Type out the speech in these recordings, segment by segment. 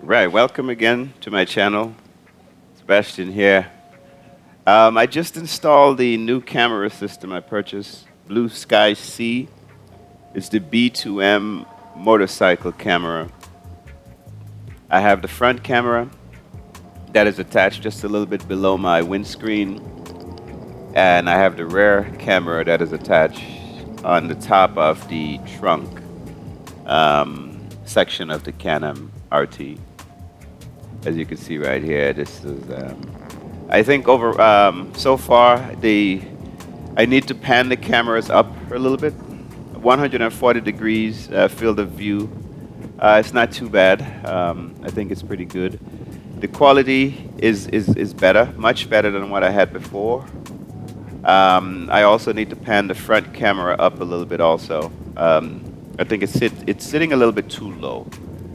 Right, welcome again to my channel. Sebastian here. I just installed the new camera system I purchased, Blue Sky C. It's the B2M Motorcycle camera. I have the front camera that is attached just a little bit below my windscreen, and I have the rear camera that is attached on the top of the trunk section of the Can-Am RT. As you can see right here, this is I think over so far I need to pan the cameras up a little bit. 140 degrees field of view. It's not too bad. I think it's pretty good. The quality is better, much better than what I had before. I also need to pan the front camera up a little bit also. I think it's sitting a little bit too low.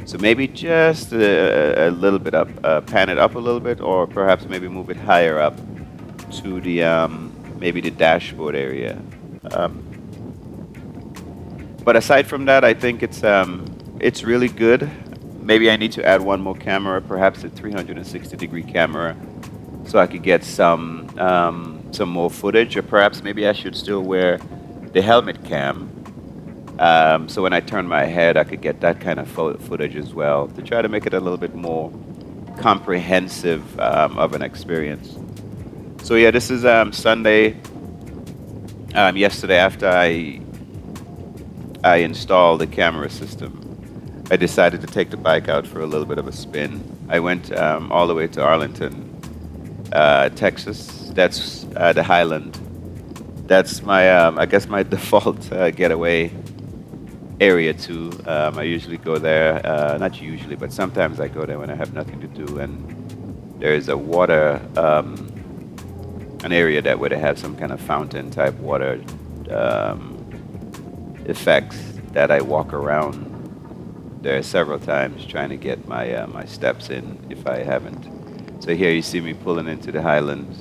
So maybe just a little bit up, pan it up a little bit, or perhaps maybe move it higher up to the maybe the dashboard area. Um, but aside from that, I think it's really good. Maybe I need to add one more camera, perhaps a 360-degree camera, so I could get some more footage, or perhaps maybe I should still wear the helmet cam. So when I turn my head, I could get that kind of footage as well to try to make it a little bit more comprehensive of an experience. So yeah, this is Sunday. Yesterday, after I installed the camera system, I decided to take the bike out for a little bit of a spin. I went all the way to Arlington, Texas. That's the Highland. That's my, I guess, my default getaway area too. I usually go there, not usually, but sometimes I go there when I have nothing to do. And there is a water, an area that where they have some kind of fountain type water effects that I walk around there several times trying to get my steps in if I haven't. So here you see me pulling into the Highlands,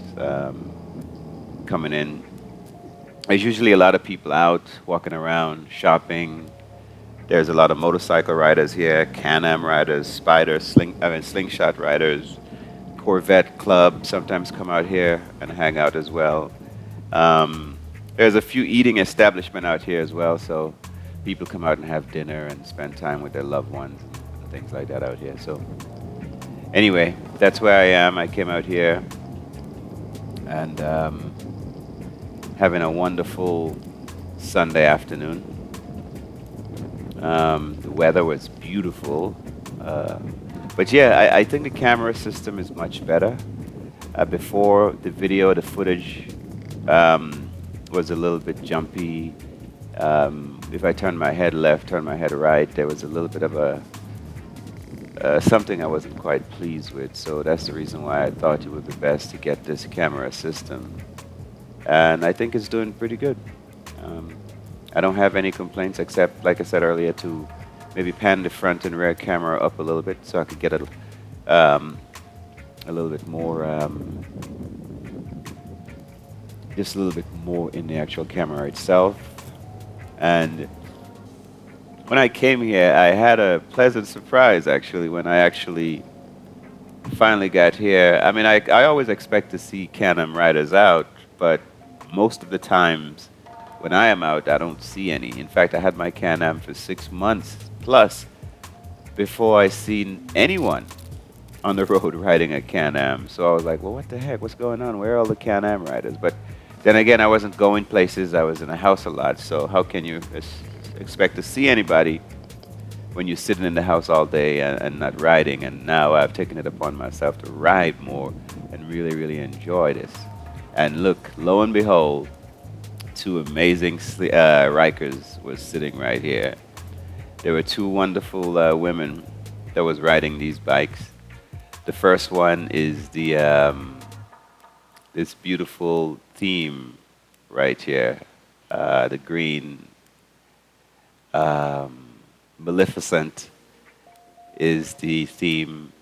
coming in. There's usually a lot of people out walking around, shopping. There's a lot of motorcycle riders here, Can-Am riders, Spyder, slingshot riders, Corvette Club sometimes come out here and hang out as well. There's a few eating establishments out here as well, so people come out and have dinner and spend time with their loved ones and things like that out here. So anyway, that's where I am. I came out here and having a wonderful Sunday afternoon. The weather was beautiful. But yeah, I think the camera system is much better. Before, the video, the footage was a little bit jumpy. If I turned my head left, turned my head right, there was a little bit of a something I wasn't quite pleased with. So that's the reason why I thought it would be best to get this camera system. And I think it's doing pretty good. I don't have any complaints except, like I said earlier, to maybe pan the front and rear camera up a little bit so I could get a little bit more, just a little bit more in the actual camera itself. And when I came here, I had a pleasant surprise actually when I actually finally got here. I mean, I always expect to see Can-Am riders out, but most of the times when I am out, I don't see any. In fact, I had my Can-Am for 6 months plus before I seen anyone on the road riding a Can-Am. So I was like, well, what the heck? What's going on? Where are all the Can-Am riders? But then again, I wasn't going places. I was in the house a lot. So how can you expect to see anybody when you're sitting in the house all day and not riding? And now I've taken it upon myself to ride more and really, really enjoy this. And look, lo and behold, two amazing Rikers was sitting right here. There were two wonderful women that was riding these bikes. The first one is the this beautiful theme right here, the green Maleficent is the theme,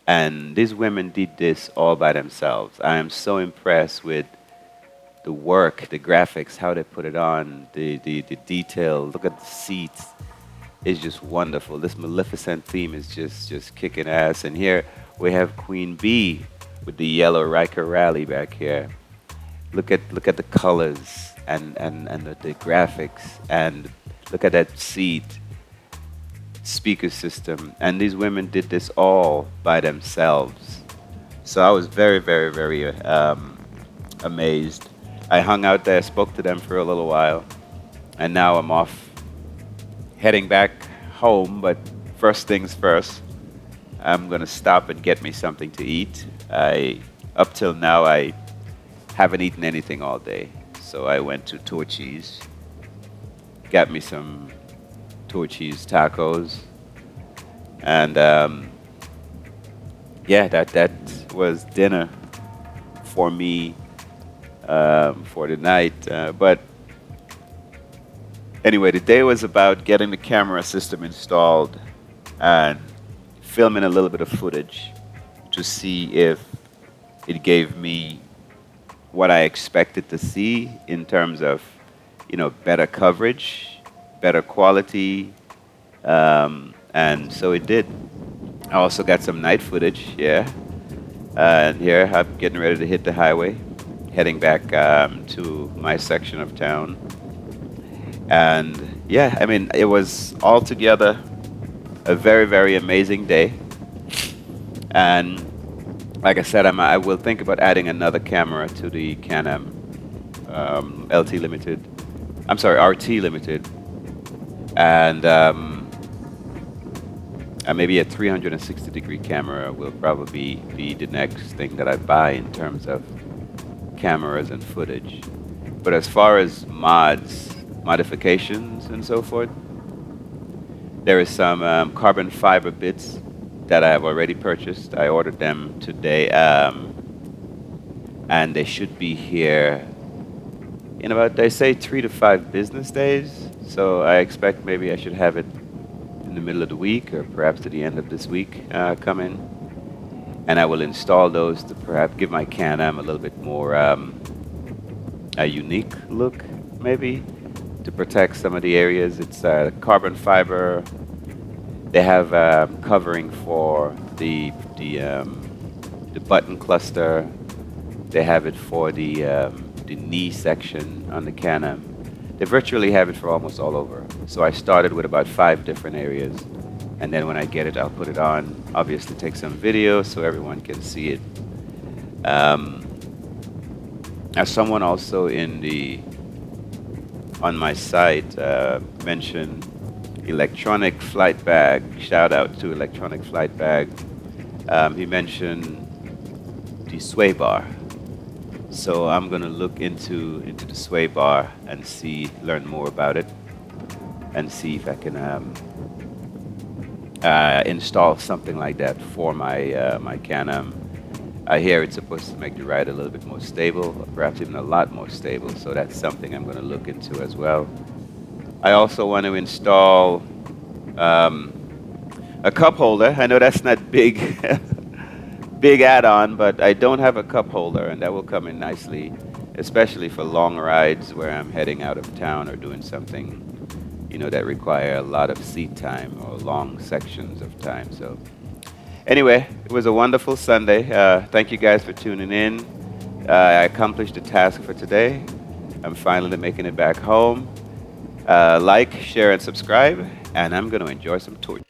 and these women did this all by themselves. I am so impressed with the work, the graphics, how they put it on, the detail. Look at the seats. is just wonderful. This Maleficent theme is just kicking ass. And here we have Queen Bee with the yellow Riker Rally back here. Look at the colors and the graphics, and look at that seat speaker system. And these women did this all by themselves. So I was very amazed. I hung out there, spoke to them for a little while, and now I'm off heading back home. But first things first, I'm gonna stop and get me something to eat. Up till now, I haven't eaten anything all day. So I went to Torchy's, got me some Torchy's tacos, and yeah, that was dinner for me for the night. But anyway, the day was about getting the camera system installed and filming a little bit of footage to see if it gave me what I expected to see in terms of, better coverage, better quality, and so it did. I also got some night footage, yeah. And here I'm getting ready to hit the highway, heading back to my section of town. And yeah, I mean, it was altogether a very amazing day. And like I said, I will think about adding another camera to the Can-Am LT Limited. I'm sorry, RT Limited. And maybe a 360-degree camera will probably be the next thing that I buy in terms of cameras and footage. But as far as modifications and so forth, there is some carbon fiber bits that I have already purchased. I ordered them today, and they should be here in about, they say, 3 to 5 business days. So I expect maybe I should have it in the middle of the week, or perhaps to the end of this week come in. And I will install those to perhaps give my Can-Am a little bit more a unique look, maybe, to protect some of the areas. It's carbon fiber. They have covering for the button cluster. They have it for the knee section on the Can-Am. They virtually have it for almost all over. So I started with about 5 different areas, and then when I get it, I'll put it on. Obviously, take some video so everyone can see it. As someone also on my site mentioned electronic flight bag. Shout out to electronic flight bag. He mentioned the sway bar. So I'm gonna look into the sway bar and learn more about it, and see if I can install something like that for my Can-Am. I hear it's supposed to make the ride a little bit more stable, or perhaps even a lot more stable. So that's something I'm gonna look into as well. I also want to install a cup holder. I know that's not big, big add-on, but I don't have a cup holder, and that will come in nicely, especially for long rides where I'm heading out of town or doing something, that require a lot of seat time or long sections of time. So anyway, it was a wonderful Sunday. Thank you guys for tuning in. I accomplished the task for today. I'm finally making it back home. Like, share, and subscribe, and I'm going to enjoy some torch.